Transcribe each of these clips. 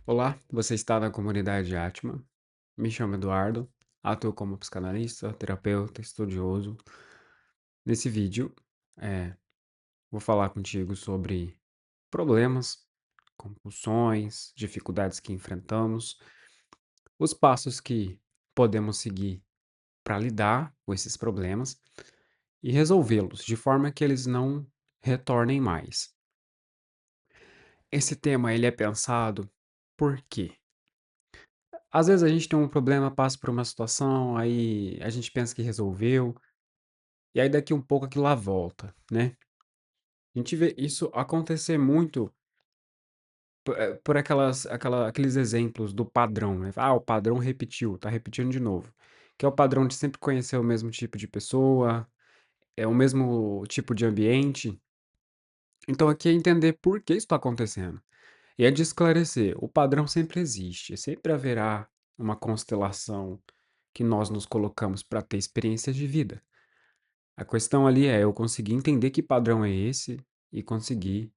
Olá, você está na comunidade Atma. Me chamo Eduardo, atuo como psicanalista, terapeuta, estudioso. Nesse vídeo, eh, vou falar contigo sobre problemas, compulsões, dificuldades que enfrentamos, os passos que podemos seguir para lidar com esses problemas e resolvê-los de forma que eles não retornem mais. Esse tema ele é pensado por quê? Às vezes a gente tem um problema, passa por uma situação, aí a gente pensa que resolveu, e aí daqui um pouco aquilo lá volta, né. A gente vê isso acontecer muito por aqueles exemplos do padrão, né. O padrão repetiu, tá repetindo de novo. Que é o padrão de sempre conhecer o mesmo tipo de pessoa, é o mesmo tipo de ambiente. Então aqui é entender por que isso tá acontecendo. E é de esclarecer, o padrão sempre existe, sempre haverá uma constelação que nós nos colocamos para ter experiências de vida. A questão ali é eu conseguir entender que padrão é esse e conseguir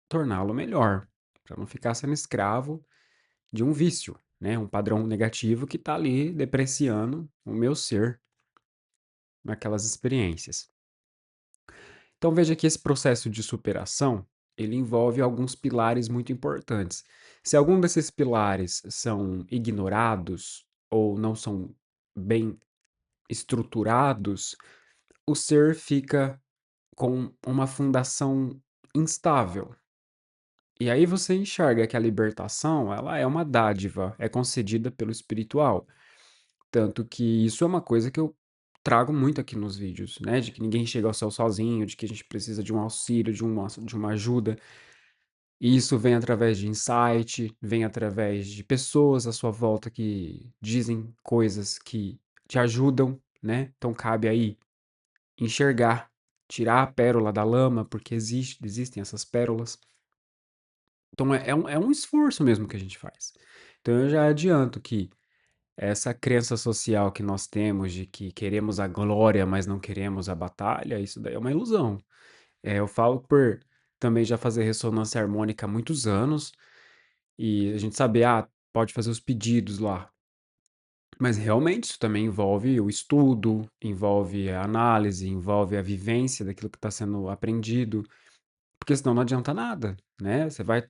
torná-lo melhor, para não ficar sendo escravo de um vício, né? Um padrão negativo que está ali depreciando o meu ser naquelas experiências. Então veja que esse processo de superação, ele envolve alguns pilares muito importantes. Se algum desses pilares são ignorados ou não são bem estruturados, o ser fica com uma fundação instável. E aí você enxerga que a libertação, ela é uma dádiva, é concedida pelo espiritual. Tanto que isso é uma coisa que eu trago muito aqui nos vídeos, né? De que ninguém chega ao céu sozinho, de que a gente precisa de um auxílio, de uma ajuda. E isso vem através de insight, vem através de pessoas à sua volta que dizem coisas que te ajudam, né? Então cabe aí enxergar, tirar a pérola da lama, porque existem essas pérolas. Então é um esforço mesmo que a gente faz. Então eu já adianto que essa crença social que nós temos de que queremos a glória, mas não queremos a batalha, isso daí é uma ilusão. Eu falo por também já fazer ressonância harmônica há muitos anos e a gente saber, pode fazer os pedidos lá. Mas realmente isso também envolve o estudo, envolve a análise, envolve a vivência daquilo que está sendo aprendido. Porque senão não adianta nada, né? Você vai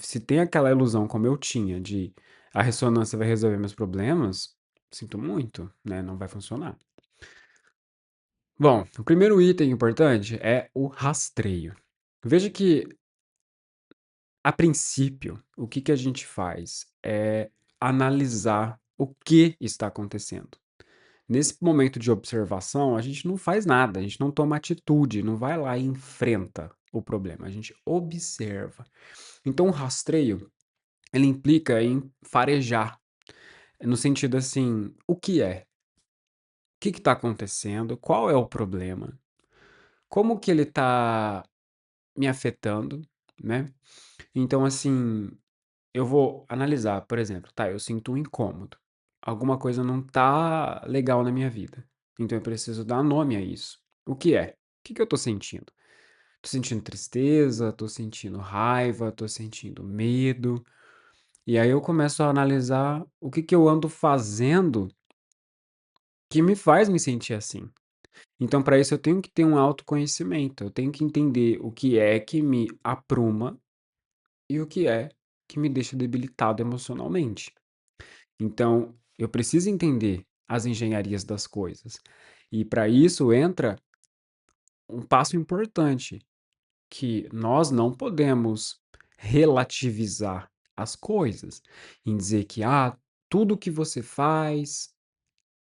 se tem aquela ilusão como eu tinha de a ressonância vai resolver meus problemas, sinto muito, né, não vai funcionar. Bom, o primeiro item importante é o rastreio. Veja que, a princípio, o que que a gente faz é analisar o que está acontecendo. Nesse momento de observação, a gente não faz nada, a gente não toma atitude, não vai lá e enfrenta o problema, a gente observa. Então o rastreio ele implica em farejar, no sentido assim, o que é? O que está acontecendo? Qual é o problema? Como que ele está me afetando, né? Então, assim, eu vou analisar, por exemplo, tá, eu sinto um incômodo. Alguma coisa não tá legal na minha vida. Então eu preciso dar nome a isso. O que é? O que que eu tô sentindo? Tô sentindo tristeza, tô sentindo raiva, tô sentindo medo. E aí eu começo a analisar o que que eu ando fazendo que me faz me sentir assim. Então, para isso eu tenho que ter um autoconhecimento, eu tenho que entender o que é que me apruma e o que é que me deixa debilitado emocionalmente. Então, eu preciso entender as engenharias das coisas. E para isso entra um passo importante, que nós não podemos relativizar as coisas, em dizer que tudo que você faz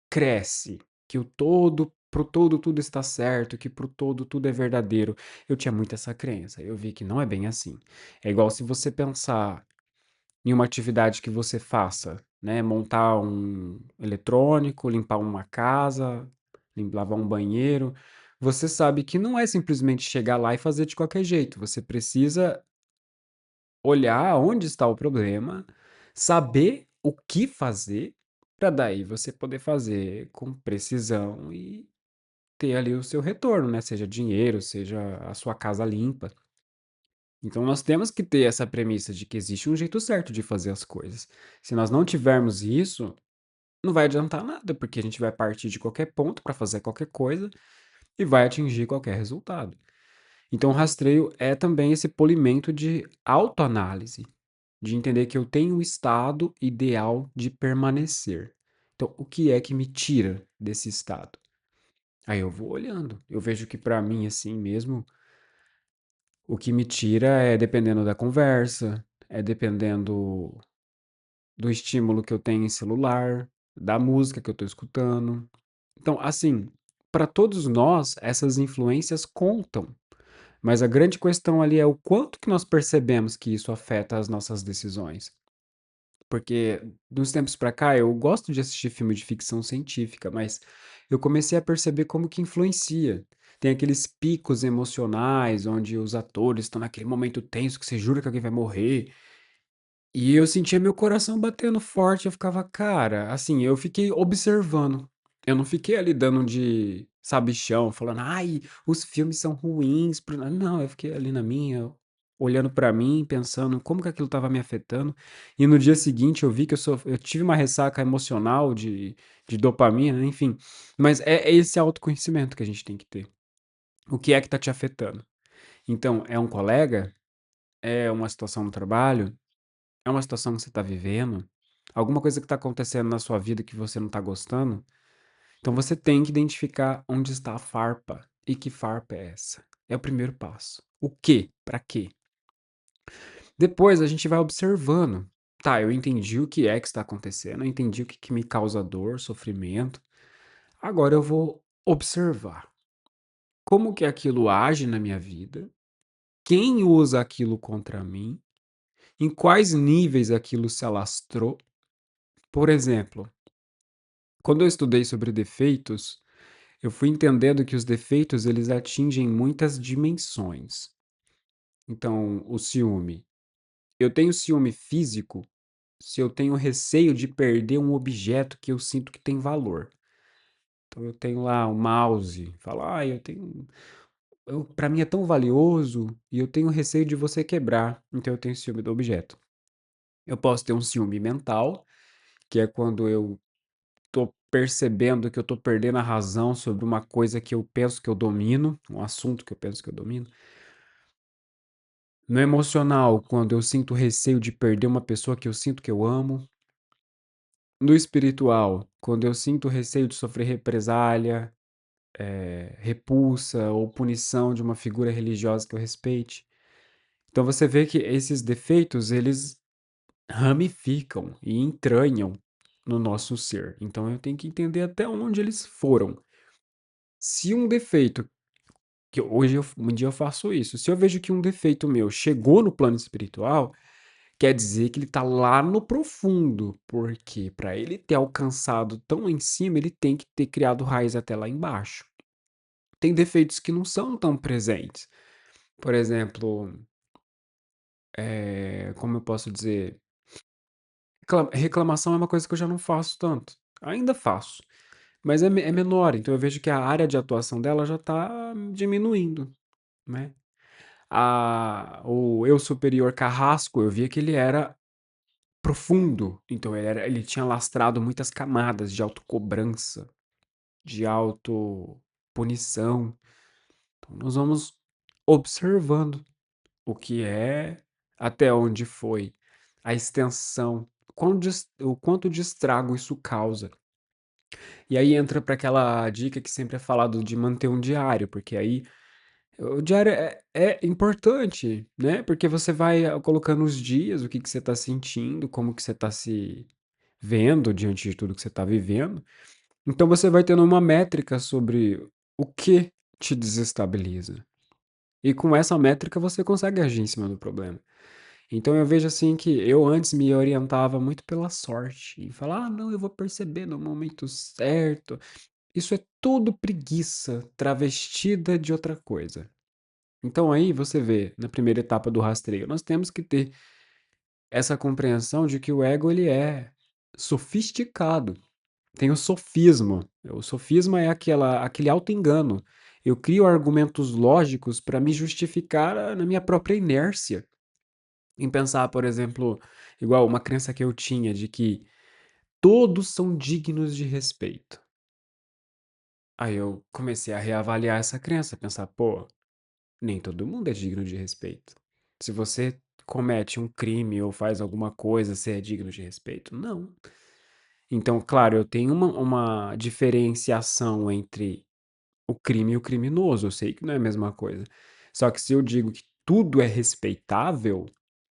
cresce, que o todo pro todo tudo está certo, que pro todo tudo é verdadeiro. Eu tinha muito essa crença, eu vi que não é bem assim. É igual se você pensar em uma atividade que você faça, né, montar um eletrônico, limpar uma casa, lavar um banheiro, você sabe que não é simplesmente chegar lá e fazer de qualquer jeito, você precisa olhar onde está o problema, saber o que fazer, para daí você poder fazer com precisão e ter ali o seu retorno, né, seja dinheiro, seja a sua casa limpa. Então nós temos que ter essa premissa de que existe um jeito certo de fazer as coisas. Se nós não tivermos isso, não vai adiantar nada, porque a gente vai partir de qualquer ponto para fazer qualquer coisa e vai atingir qualquer resultado. Então, o rastreio é também esse polimento de autoanálise, de entender que eu tenho um estado ideal de permanecer. Então, o que é que me tira desse estado? Aí eu vou olhando. Eu vejo que para mim, assim mesmo, o que me tira é dependendo da conversa, é dependendo do estímulo que eu tenho em celular, da música que eu estou escutando. Então, assim, para todos nós, essas influências contam. Mas a grande questão ali é o quanto que nós percebemos que isso afeta as nossas decisões. Porque dos tempos pra cá eu gosto de assistir filme de ficção científica, mas eu comecei a perceber como que influencia. Tem aqueles picos emocionais onde os atores estão naquele momento tenso que você jura que alguém vai morrer. E eu sentia meu coração batendo forte, eu ficava, cara, assim, eu fiquei observando. Eu não fiquei ali dando de sabichão, falando, ai, os filmes são ruins. Não, eu fiquei ali na minha, olhando pra mim, pensando como que aquilo tava me afetando. E no dia seguinte eu vi que eu tive uma ressaca emocional de dopamina, enfim. Mas é esse autoconhecimento que a gente tem que ter. O que é que tá te afetando? Então, é um colega? É uma situação no trabalho? É uma situação que você está vivendo, alguma coisa que está acontecendo na sua vida que você não está gostando, então você tem que identificar onde está a farpa e que farpa é essa. É o primeiro passo. O quê? Para quê? Depois a gente vai observando. Tá, eu entendi o que é que está acontecendo, eu entendi o que, que me causa dor, sofrimento. Agora eu vou observar como que aquilo age na minha vida, quem usa aquilo contra mim, em quais níveis aquilo se alastrou. Por exemplo, quando eu estudei sobre defeitos, eu fui entendendo que os defeitos eles atingem muitas dimensões. Então, o ciúme. Eu tenho ciúme físico se eu tenho receio de perder um objeto que eu sinto que tem valor. Então, eu tenho lá um mouse, falo, eu tenho. Para mim é tão valioso e eu tenho receio de você quebrar, então eu tenho ciúme do objeto. Eu posso ter um ciúme mental, que é quando eu tô percebendo que eu tô perdendo a razão sobre uma coisa que eu penso que eu domino, um assunto que eu penso que eu domino. No emocional, quando eu sinto receio de perder uma pessoa que eu sinto que eu amo. No espiritual, quando eu sinto receio de sofrer represália, repulsa ou punição de uma figura religiosa que eu respeite. Então você vê que esses defeitos, eles ramificam e entranham no nosso ser. Então eu tenho que entender até onde eles foram. Se um defeito que hoje um dia eu faço isso. Se eu vejo que um defeito meu chegou no plano espiritual, quer dizer que ele tá lá no profundo, porque para ele ter alcançado tão em cima, ele tem que ter criado raiz até lá embaixo. Tem defeitos que não são tão presentes. Por exemplo, como eu posso dizer, reclamação é uma coisa que eu já não faço tanto. Ainda faço, mas é menor, então eu vejo que a área de atuação dela já está diminuindo, né? O eu superior carrasco, eu via que ele era profundo, então ele tinha lastrado muitas camadas de autocobrança, de autopunição. Então nós vamos observando o que é, até onde foi, a extensão, o quanto de estrago isso causa. E aí entra para aquela dica que sempre é falado de manter um diário, porque aí o diário é importante, né? Porque você vai colocando os dias, o que que você está sentindo, como que você está se vendo diante de tudo que você está vivendo. Então você vai tendo uma métrica sobre o que te desestabiliza. E com essa métrica você consegue agir em cima do problema. Então eu vejo assim que eu antes me orientava muito pela sorte, e falar, não, eu vou perceber no momento certo. Isso é tudo preguiça travestida de outra coisa. Então aí você vê, na primeira etapa do rastreio, nós temos que ter essa compreensão de que o ego ele é sofisticado. Tem o sofismo. O sofisma é aquele auto-engano. Eu crio argumentos lógicos para me justificar na minha própria inércia. Em pensar, por exemplo, igual uma crença que eu tinha de que todos são dignos de respeito. Aí eu comecei a reavaliar essa crença, pensar, pô, nem todo mundo é digno de respeito. Se você comete um crime ou faz alguma coisa, você é digno de respeito? Não. Então, claro, eu tenho uma diferenciação entre o crime e o criminoso. Eu sei que não é a mesma coisa. Só que se eu digo que tudo é respeitável,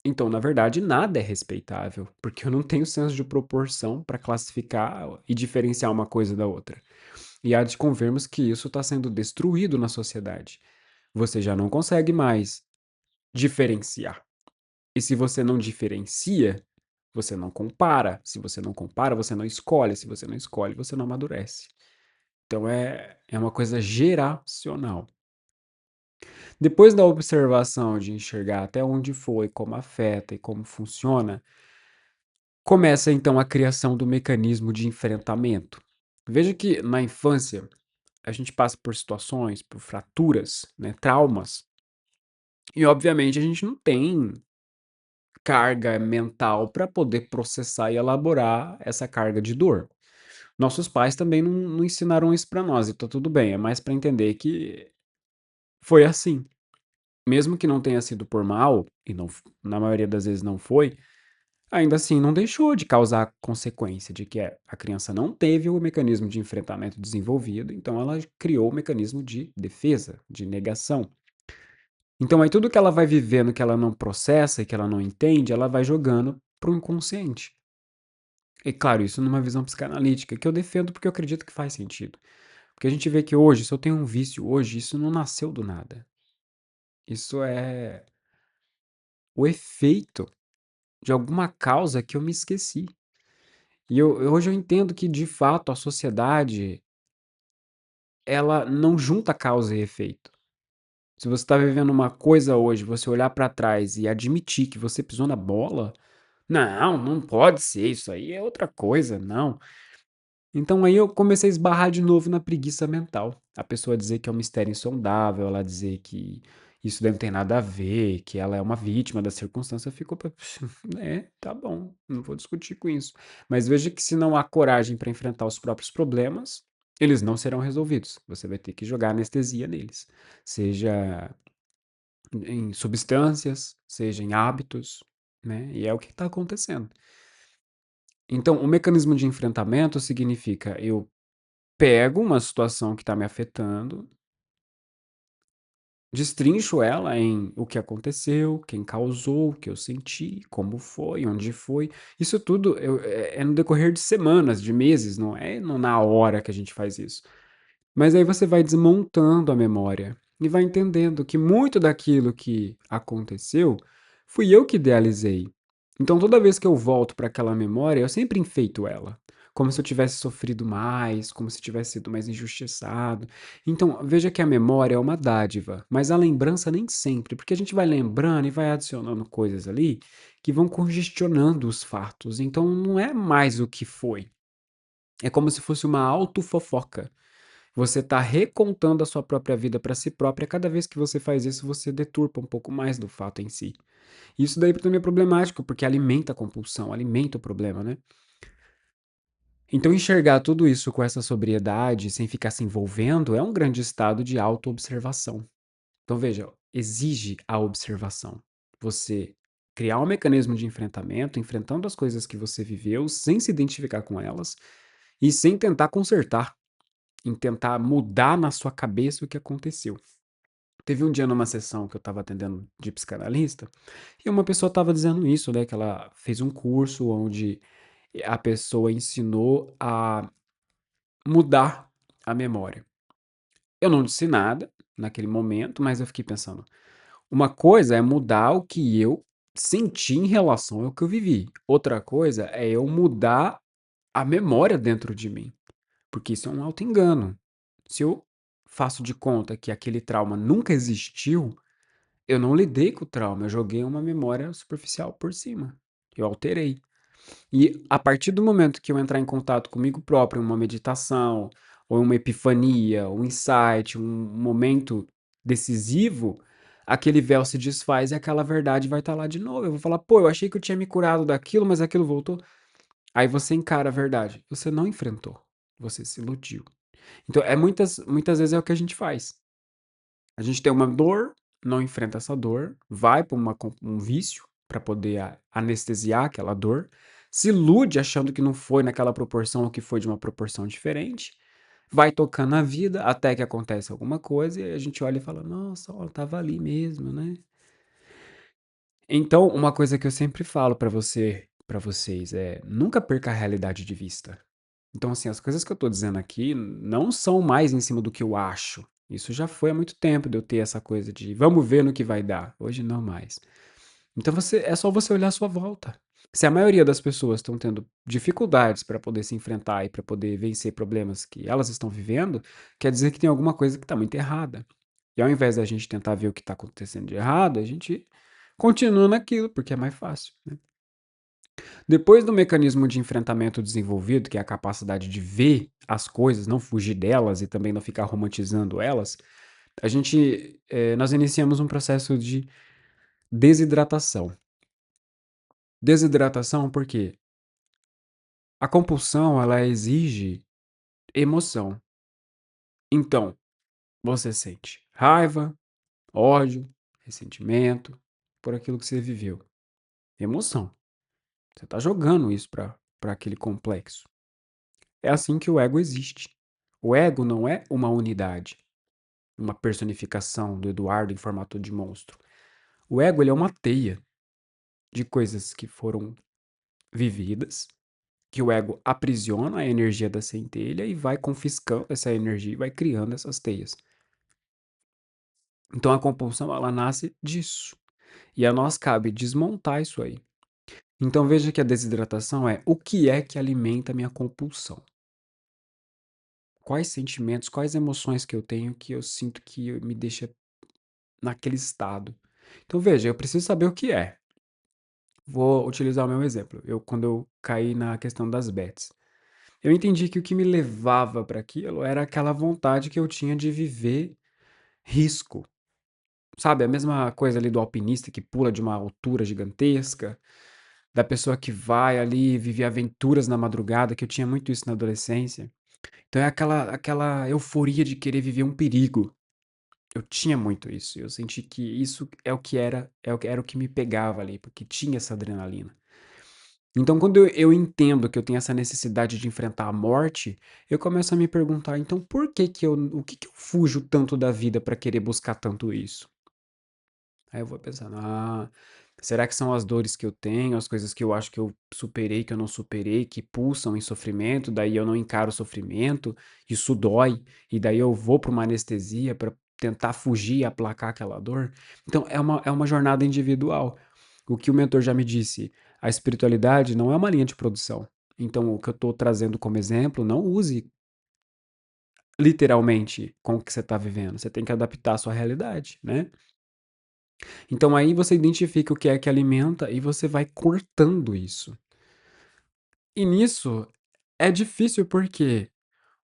então, na verdade, nada é respeitável, porque eu não tenho senso de proporção para classificar e diferenciar uma coisa da outra. E há de convermos que isso está sendo destruído na sociedade. Você já não consegue mais diferenciar. E se você não diferencia, você não compara. Se você não compara, você não escolhe. Se você não escolhe, você não amadurece. Então é uma coisa geracional. Depois da observação de enxergar até onde foi, como afeta e como funciona, começa então a criação do mecanismo de enfrentamento. Veja que na infância a gente passa por situações, por fraturas, né, traumas, e obviamente a gente não tem carga mental para poder processar e elaborar essa carga de dor. Nossos pais também não ensinaram isso para nós, e tá tudo bem, é mais para entender que foi assim. Mesmo que não tenha sido por mal, e não, na maioria das vezes não foi, ainda assim não deixou de causar consequência de que a criança não teve o mecanismo de enfrentamento desenvolvido, então ela criou o mecanismo de defesa, de negação. Então aí tudo que ela vai vivendo que ela não processa e que ela não entende, ela vai jogando pro inconsciente. E claro, isso numa visão psicanalítica, que eu defendo porque eu acredito que faz sentido. Porque a gente vê que hoje, se eu tenho um vício hoje, isso não nasceu do nada. Isso é o efeito de alguma causa que eu me esqueci. E hoje eu entendo que, de fato, a sociedade, ela não junta causa e efeito. Se você está vivendo uma coisa hoje, você olhar para trás e admitir que você pisou na bola, não, não pode ser, isso aí é outra coisa, não. Então aí eu comecei a esbarrar de novo na preguiça mental. A pessoa dizer que é um mistério insondável, ela dizer que isso daí não tem nada a ver, que ela é uma vítima da circunstância, ficou, é, tá bom, não vou discutir com isso. Mas veja que se não há coragem para enfrentar os próprios problemas, eles não serão resolvidos. Você vai ter que jogar anestesia neles, seja em substâncias, seja em hábitos, né? E é o que está acontecendo. Então, o mecanismo de enfrentamento significa eu pego uma situação que está me afetando, destrincho ela em o que aconteceu, quem causou, o que eu senti, como foi, onde foi. Isso tudo é no decorrer de semanas, de meses, não é na hora que a gente faz isso. Mas aí você vai desmontando a memória e vai entendendo que muito daquilo que aconteceu fui eu que idealizei. Então toda vez que eu volto para aquela memória, eu sempre enfeito ela, como se eu tivesse sofrido mais, como se tivesse sido mais injustiçado. Então veja que a memória é uma dádiva, mas a lembrança nem sempre, porque a gente vai lembrando e vai adicionando coisas ali que vão congestionando os fatos. Então não é mais o que foi. É como se fosse uma autofofoca. Você está recontando a sua própria vida para si própria. Cada vez que você faz isso, você deturpa um pouco mais do fato em si. Isso daí também é problemático, porque alimenta a compulsão, alimenta o problema, né? Então, enxergar tudo isso com essa sobriedade, sem ficar se envolvendo, é um grande estado de autoobservação. Então, veja, exige a observação. Você criar um mecanismo de enfrentamento, enfrentando as coisas que você viveu, sem se identificar com elas e sem tentar consertar, em tentar mudar na sua cabeça o que aconteceu. Teve um dia numa sessão que eu estava atendendo de psicanalista, e uma pessoa estava dizendo isso, né, que ela fez um curso onde a pessoa ensinou a mudar a memória. Eu não disse nada naquele momento, mas eu fiquei pensando, uma coisa é mudar o que eu senti em relação ao que eu vivi. Outra coisa é eu mudar a memória dentro de mim, porque isso é um auto-engano. Se eu faço de conta que aquele trauma nunca existiu, eu não lidei com o trauma, eu joguei uma memória superficial por cima. Eu alterei. E a partir do momento que eu entrar em contato comigo próprio, uma meditação, ou uma epifania, um insight, um momento decisivo, aquele véu se desfaz e aquela verdade vai estar lá de novo. Eu vou falar, pô, eu achei que eu tinha me curado daquilo, mas aquilo voltou. Aí você encara a verdade. Você não enfrentou, você se iludiu. Então, muitas vezes é o que a gente faz. A gente tem uma dor, não enfrenta essa dor, vai para um vício para poder anestesiar aquela dor, se ilude achando que não foi naquela proporção ou que foi de uma proporção diferente, vai tocando a vida até que acontece alguma coisa e a gente olha e fala: Nossa, ó, tava ali mesmo, né? Então, uma coisa que eu sempre falo para vocês é: nunca perca a realidade de vista. Então, assim, as coisas que eu tô dizendo aqui não são mais em cima do que eu acho. Isso já foi há muito tempo de eu ter essa coisa de vamos ver no que vai dar. Hoje não mais. Então é só você olhar à sua volta. Se a maioria das pessoas estão tendo dificuldades para poder se enfrentar e para poder vencer problemas que elas estão vivendo, quer dizer que tem alguma coisa que está muito errada. E ao invés da gente tentar ver o que está acontecendo de errado, a gente continua naquilo, porque é mais fácil, né? Depois do mecanismo de enfrentamento desenvolvido, que é a capacidade de ver as coisas, não fugir delas e também não ficar romantizando elas, nós iniciamos um processo de desidratação. Desidratação porque a compulsão, ela exige emoção. Então, você sente raiva, ódio, ressentimento por aquilo que você viveu. Emoção. Você está jogando isso para aquele complexo. É assim que o ego existe. O ego não é uma unidade, uma personificação do Eduardo em formato de monstro. O ego ele é uma teia de coisas que foram vividas, que o ego aprisiona a energia da centelha e vai confiscando essa energia e vai criando essas teias. Então a compulsão ela nasce disso. E a nós cabe desmontar isso aí. Então veja que a desidratação é o que é que alimenta a minha compulsão? Quais sentimentos, quais emoções que eu tenho que eu sinto que me deixa naquele estado? Então veja, eu preciso saber o que é. Vou utilizar o meu exemplo. Quando eu caí na questão das bets, eu entendi que o que me levava para aquilo era aquela vontade que eu tinha de viver risco. Sabe, a mesma coisa ali do alpinista que pula de uma altura gigantesca, da pessoa que vai ali viver aventuras na madrugada, que eu tinha muito isso na adolescência. Então é aquela euforia de querer viver um perigo. Eu tinha muito isso. Eu senti que isso é o que era, era o que me pegava ali, porque tinha essa adrenalina. Então, quando eu entendo que eu tenho essa necessidade de enfrentar a morte, eu começo a me perguntar, então por que que o que que eu fujo tanto da vida para querer buscar tanto isso? Aí eu vou pensando, será que são as dores que eu tenho, as coisas que eu acho que eu superei, que eu não superei, que pulsam em sofrimento, daí eu não encaro o sofrimento, isso dói, e daí eu vou para uma anestesia para tentar fugir e aplacar aquela dor? Então é uma jornada individual. O que o mentor já me disse, a espiritualidade não é uma linha de produção. Então o que eu estou trazendo como exemplo, não use literalmente com o que você está vivendo. Você tem que adaptar a sua realidade, né? Então aí você identifica o que é que alimenta e você vai cortando isso. E nisso é difícil porque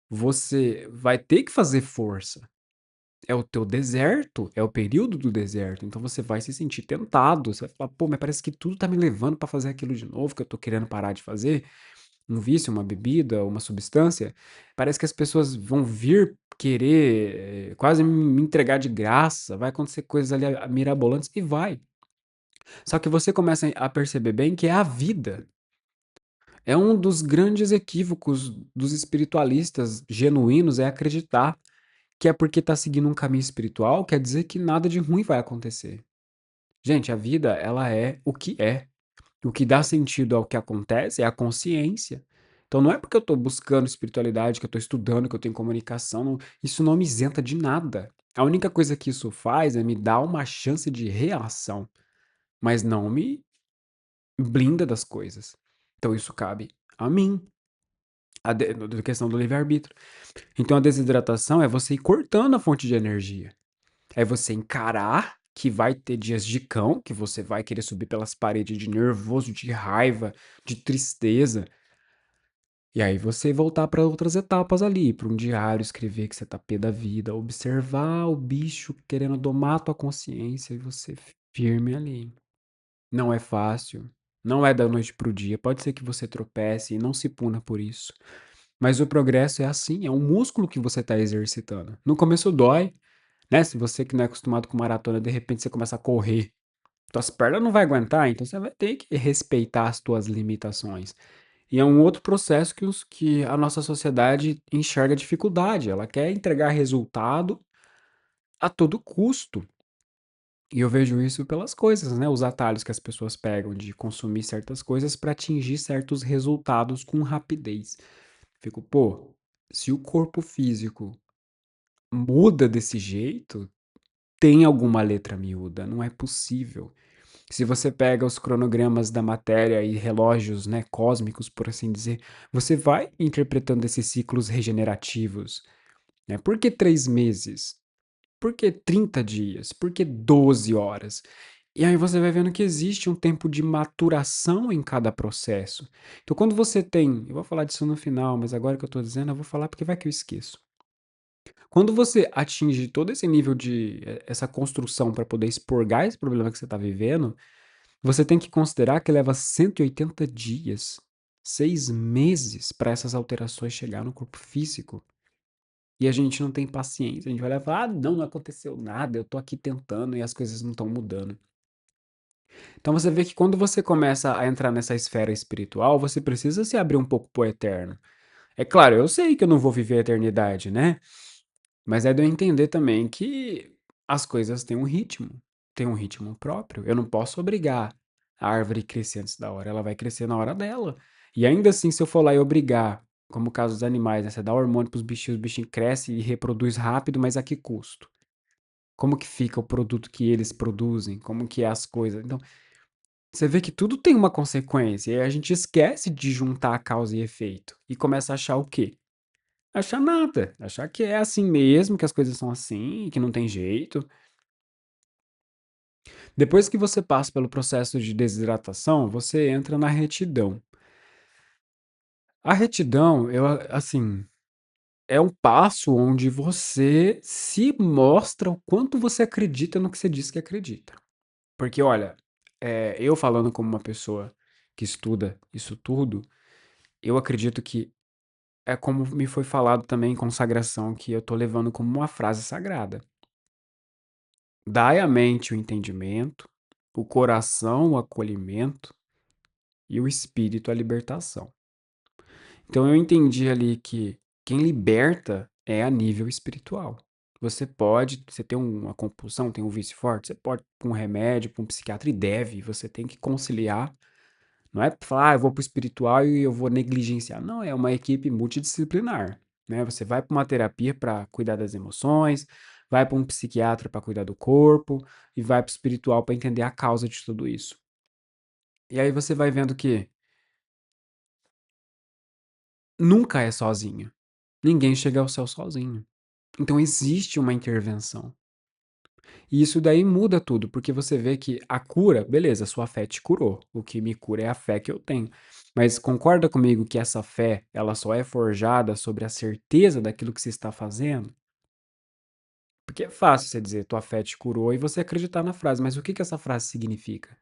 você vai ter que fazer força. É o teu deserto, é o período do deserto. Então você vai se sentir tentado. Você vai falar, pô, mas parece que tudo tá me levando pra fazer aquilo de novo que eu tô querendo parar de fazer. Um vício, uma bebida, uma substância. Parece que as pessoas vão vir querer quase me entregar de graça. Vai acontecer coisas ali mirabolantes e vai. Só que você começa a perceber bem que é a vida. É um dos grandes equívocos dos espiritualistas genuínos é acreditar que é porque está seguindo um caminho espiritual, quer dizer que nada de ruim vai acontecer. Gente, a vida, ela é o que é. O que dá sentido ao que acontece é a consciência. Então não é porque eu estou buscando espiritualidade, que eu estou estudando, que eu tenho comunicação, isso não me isenta de nada. A única coisa que isso faz é me dar uma chance de reação, mas não me blinda das coisas. Então isso cabe a mim, a questão do livre-arbítrio. Então a desidratação é você ir cortando a fonte de energia. É você encarar que vai ter dias de cão, que você vai querer subir pelas paredes de nervoso, de raiva, de tristeza. E aí você voltar para outras etapas ali, para um diário, escrever que você tá pé da vida, observar o bicho querendo domar a tua consciência e você firme ali. Não é fácil, não é da noite para o dia, pode ser que você tropece e não se puna por isso. Mas o progresso é assim, é um músculo que você está exercitando. No começo dói, né? Se você que não é acostumado com maratona, de repente você começa a correr, tuas pernas não vai aguentar, então você vai ter que respeitar as tuas limitações. E é um outro processo que a nossa sociedade enxerga dificuldade. Ela quer entregar resultado a todo custo. E eu vejo isso pelas coisas, né? Os atalhos que as pessoas pegam de consumir certas coisas para atingir certos resultados com rapidez. Fico, pô, se o corpo físico muda desse jeito, tem alguma letra miúda, não é possível. Se você pega os cronogramas da matéria e relógios, né, cósmicos, por assim dizer, você vai interpretando esses ciclos regenerativos, né? Por que 3 meses? Por que 30 dias? Por que 12 horas? E aí você vai vendo que existe um tempo de maturação em cada processo. Então, quando você tem, eu vou falar disso no final, mas agora que eu estou dizendo, eu vou falar porque vai que eu esqueço. Quando você atinge todo esse nível de essa construção para poder expurgar esse problema que você está vivendo, você tem que considerar que leva 180 dias, 6 meses para essas alterações chegar no corpo físico. E a gente não tem paciência. A gente vai lá e fala: ah, não, não aconteceu nada, eu tô aqui tentando e as coisas não estão mudando. Então você vê que quando você começa a entrar nessa esfera espiritual, você precisa se abrir um pouco pro eterno. É claro, eu sei que eu não vou viver a eternidade, né? Mas é de eu entender também que as coisas têm um ritmo próprio. Eu não posso obrigar a árvore a crescer antes da hora, ela vai crescer na hora dela. E ainda assim, se eu for lá e obrigar, como o caso dos animais, né? Você dá hormônio pros bichinhos, os bichinhos crescem e reproduz rápido, mas a que custo? Como que fica o produto que eles produzem? Como que é as coisas? Então, você vê que tudo tem uma consequência, e aí a gente esquece de juntar causa e efeito. E começa a achar o quê? Achar nada. Achar que é assim mesmo, que as coisas são assim, que não tem jeito. Depois que você passa pelo processo de desidratação, você entra na retidão. A retidão, assim, é um passo onde você se mostra o quanto você acredita no que você diz que acredita. Porque, olha, eu falando como uma pessoa que estuda isso tudo, eu acredito que é como me foi falado também em consagração, que eu tô levando como uma frase sagrada. Dai à mente o entendimento, o coração o acolhimento e o espírito a libertação. Então eu entendi ali que quem liberta é a nível espiritual. Você tem uma compulsão, tem um vício forte, você pode ir para um remédio, para um psiquiatra e deve, você tem que conciliar. Não é falar, eu vou para o espiritual e eu vou negligenciar. Não, é uma equipe multidisciplinar, né? Você vai para uma terapia para cuidar das emoções, vai para um psiquiatra para cuidar do corpo e vai para o espiritual para entender a causa de tudo isso. E aí você vai vendo que nunca é sozinho. Ninguém chega ao céu sozinho. Então existe uma intervenção. E isso daí muda tudo, porque você vê que a cura, beleza, sua fé te curou. O que me cura é a fé que eu tenho. Mas concorda comigo que essa fé, ela só é forjada sobre a certeza daquilo que você está fazendo? Porque é fácil você dizer, tua fé te curou e você acreditar na frase, mas o que que essa frase significa?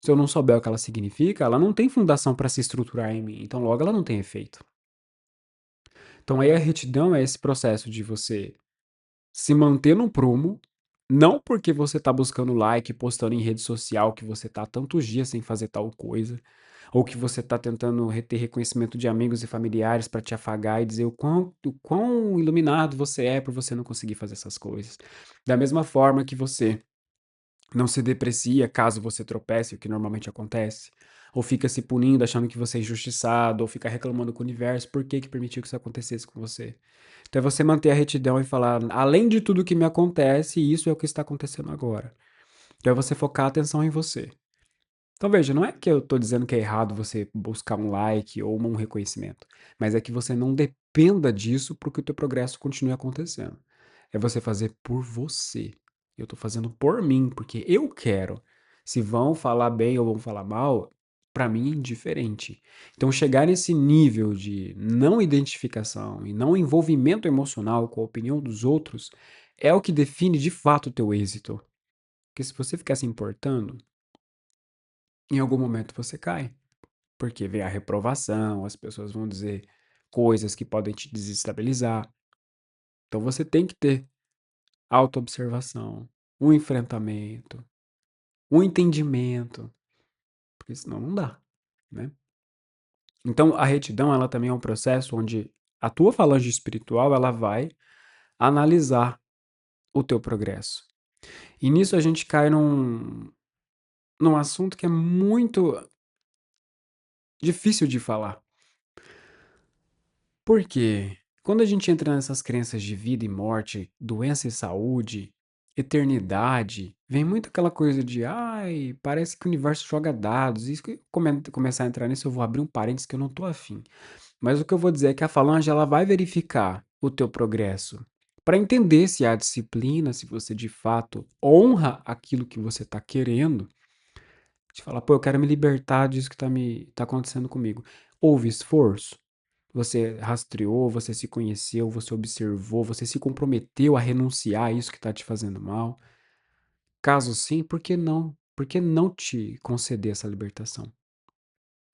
Se eu não souber o que ela significa, ela não tem fundação para se estruturar em mim, então logo ela não tem efeito. Então aí a retidão é esse processo de você se manter no prumo, não porque você tá buscando like, postando em rede social que você tá há tantos dias sem fazer tal coisa, ou que você tá tentando ter reconhecimento de amigos e familiares para te afagar e dizer o quão iluminado você é por você não conseguir fazer essas coisas. Da mesma forma que você não se deprecia caso você tropece, o que normalmente acontece, ou fica se punindo achando que você é injustiçado, ou fica reclamando com o universo, por que que permitiu que isso acontecesse com você? Então é você manter a retidão e falar, além de tudo que me acontece, isso é o que está acontecendo agora. Então é você focar a atenção em você. Então veja, não é que eu estou dizendo que é errado você buscar um like ou um reconhecimento, mas é que você não dependa disso para que o teu progresso continue acontecendo. É você fazer por você. Eu estou fazendo por mim, porque eu quero. Se vão falar bem ou vão falar mal, para mim, indiferente. Então, chegar nesse nível de não identificação e não envolvimento emocional com a opinião dos outros é o que define de fato o teu êxito. Porque se você ficar se importando, em algum momento você cai. Porque vem a reprovação, as pessoas vão dizer coisas que podem te desestabilizar. Então você tem que ter autoobservação, um enfrentamento, um entendimento, porque senão não dá, né? Então a retidão, ela também é um processo onde a tua falange espiritual, ela vai analisar o teu progresso. E nisso a gente cai num assunto que é muito difícil de falar. Por quê? Quando a gente entra nessas crenças de vida e morte, doença e saúde, eternidade, vem muito aquela coisa de, ai, parece que o universo joga dados. Isso que eu começar a entrar nisso, eu vou abrir um parênteses que eu não tô afim. Mas o que eu vou dizer é que a falange ela vai verificar o teu progresso para entender se há disciplina, se você de fato honra aquilo que você está querendo. Te falar, pô, eu quero me libertar disso que tá acontecendo comigo. Houve esforço? Você rastreou, você se conheceu, você observou, você se comprometeu a renunciar a isso que está te fazendo mal? Caso sim, por que não? Por que não te conceder essa libertação?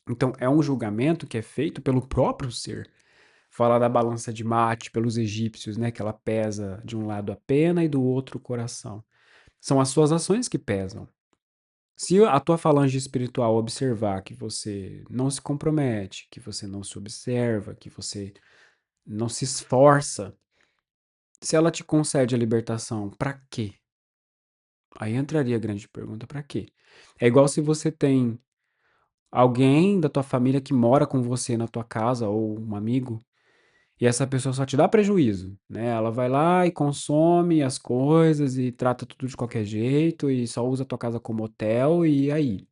Então, é um julgamento que é feito pelo próprio ser. Fala da balança de Mate pelos egípcios, né? Que ela pesa de um lado a pena e do outro o coração. São as suas ações que pesam. Se a tua falange espiritual observar que você não se compromete, que você não se observa, que você não se esforça, se ela te concede a libertação, pra quê? Aí entraria a grande pergunta, pra quê? É igual se você tem alguém da tua família que mora com você na tua casa ou um amigo e essa pessoa só te dá prejuízo, né? Ela vai lá e consome as coisas e trata tudo de qualquer jeito e só usa a tua casa como hotel e aí?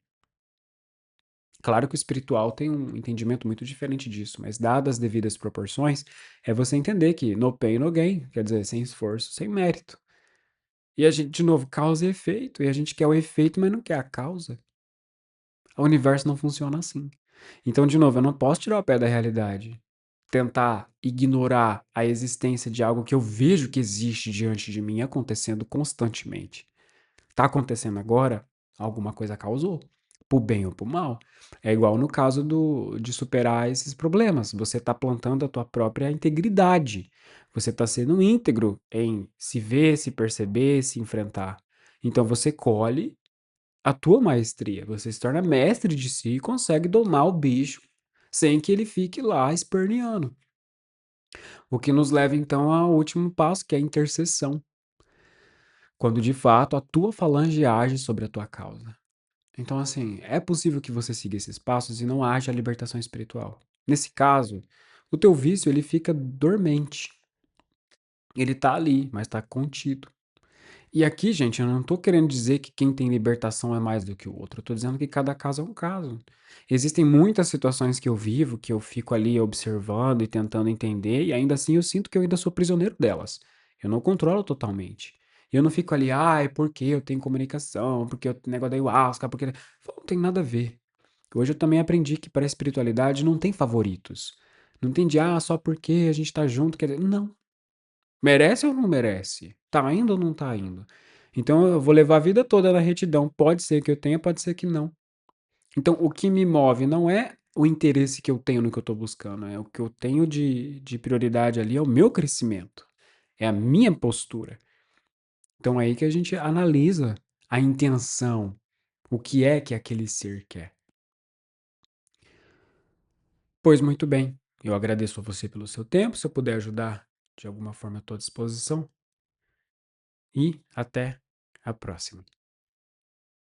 Claro que o espiritual tem um entendimento muito diferente disso, mas dadas as devidas proporções, é você entender que no pain, no gain, quer dizer, sem esforço, sem mérito. E a gente, de novo, causa e efeito. E a gente quer o efeito, mas não quer a causa. O universo não funciona assim. Então, de novo, eu não posso tirar o pé da realidade. Tentar ignorar a existência de algo que eu vejo que existe diante de mim acontecendo constantemente. Tá acontecendo agora, alguma coisa causou, pro bem ou pro mal. É igual no caso de superar esses problemas. Você está plantando a tua própria integridade. Você está sendo íntegro em se ver, se perceber, se enfrentar. Então você colhe a tua maestria. Você se torna mestre de si e consegue domar o bicho sem que ele fique lá esperneando. O que nos leva então ao último passo, que é a intercessão. Quando de fato a tua falange age sobre a tua causa. Então, assim, é possível que você siga esses passos e não haja libertação espiritual. Nesse caso, o teu vício ele fica dormente. Ele tá ali, mas tá contido. E aqui, gente, eu não tô querendo dizer que quem tem libertação é mais do que o outro. Eu tô dizendo que cada caso é um caso. Existem muitas situações que eu vivo, que eu fico ali observando e tentando entender, e ainda assim eu sinto que eu ainda sou prisioneiro delas. Eu não controlo totalmente. Eu não fico ali, ai, porque eu tenho comunicação, porque eu tenho negócio da ayahuasca, porque. Não tem nada a ver. Hoje eu também aprendi que para a espiritualidade não tem favoritos. Não tem de, só porque a gente tá junto, quer dizer, não. Merece ou não merece? Tá indo ou não tá indo? Então eu vou levar a vida toda na retidão. Pode ser que eu tenha, pode ser que não. Então o que me move não é o interesse que eu tenho no que eu tô buscando, é o que eu tenho de prioridade ali, é o meu crescimento, é a minha postura. Então é aí que a gente analisa a intenção, o que é que aquele ser quer. Pois muito bem, eu agradeço a você pelo seu tempo. Se eu puder ajudar de alguma forma, eu estou à disposição. E até a próxima.